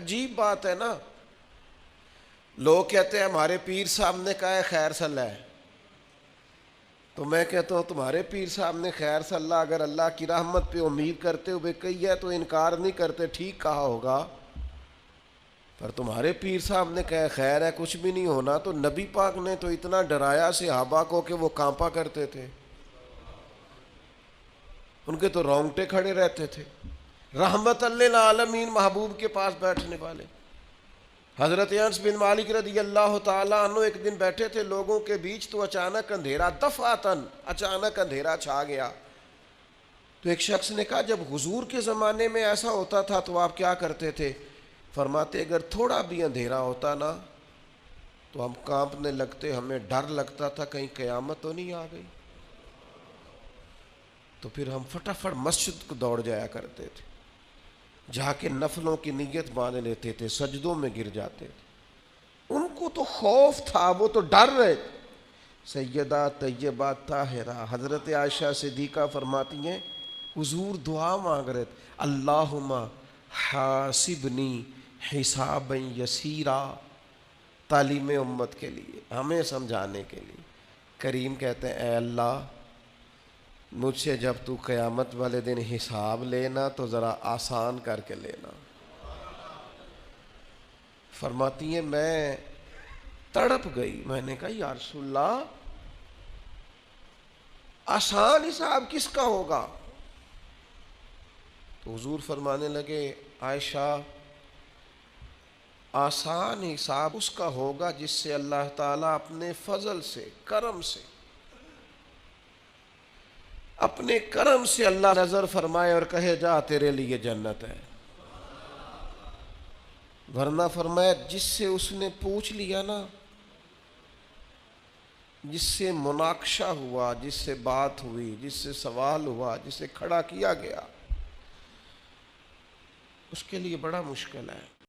عجیب بات ہے نا. لوگ کہتے ہیں ہمارے پیر صاحب نے کہا ہے خیر صلی اللہ ہے، تو میں کہتا ہوں تمہارے پیر صاحب نے خیر صلی اللہ اگر اللہ کی رحمت پہ امید کرتے ہوئے کہی ہے تو انکار نہیں کرتے، ٹھیک کہا ہوگا. پر تمہارے پیر صاحب نے کہا خیر ہے کچھ بھی نہیں ہونا، تو نبی پاک نے تو اتنا ڈرایا صحابہ کو کہ وہ کانپا کرتے تھے، ان کے تو رونگٹے کھڑے رہتے تھے. رحمت للعالمین محبوب کے پاس بیٹھنے والے حضرت انس بن مالک رضی اللہ تعالیٰ عنہ ایک دن بیٹھے تھے لوگوں کے بیچ، تو اچانک اندھیرا، دفعتاً اچانک اندھیرا چھا گیا. تو ایک شخص نے کہا جب حضور کے زمانے میں ایسا ہوتا تھا تو آپ کیا کرتے تھے؟ فرماتے اگر تھوڑا بھی اندھیرا ہوتا نا تو ہم کانپنے لگتے، ہمیں ڈر لگتا تھا کہیں قیامت تو نہیں آ گئی. تو پھر ہم فٹافٹ مسجد کو دوڑ جایا کرتے تھے، جا کے نفلوں کی نیت باندھ لیتے تھے، سجدوں میں گر جاتے تھے. ان کو تو خوف تھا، وہ تو ڈر رہے تھے. سیدہ طیبہ طاہرہ حضرت عائشہ صدیقہ فرماتی ہیں حضور دعا مانگ رہے تھے، اللہم حاسبنی حسابا یسیرا، تعلیم امت کے لیے، ہمیں سمجھانے کے لیے. کریم کہتے ہیں اے اللہ مجھ سے جب تو قیامت والے دن حساب لینا تو ذرا آسان کر کے لینا. فرماتی ہیں میں تڑپ گئی، میں نے کہا یا رسول اللہ آسان حساب کس کا ہوگا؟ تو حضور فرمانے لگے عائشہ آسان حساب اس کا ہوگا جس سے اللہ تعالیٰ اپنے فضل سے، کرم سے، اپنے کرم سے اللہ نظر فرمائے اور کہے جا تیرے لیے جنت ہے. ورنہ فرمایا جس سے اس نے پوچھ لیا نا، جس سے مناقشہ ہوا، جس سے بات ہوئی، جس سے سوال ہوا، جس سے کھڑا کیا گیا، اس کے لیے بڑا مشکل ہے.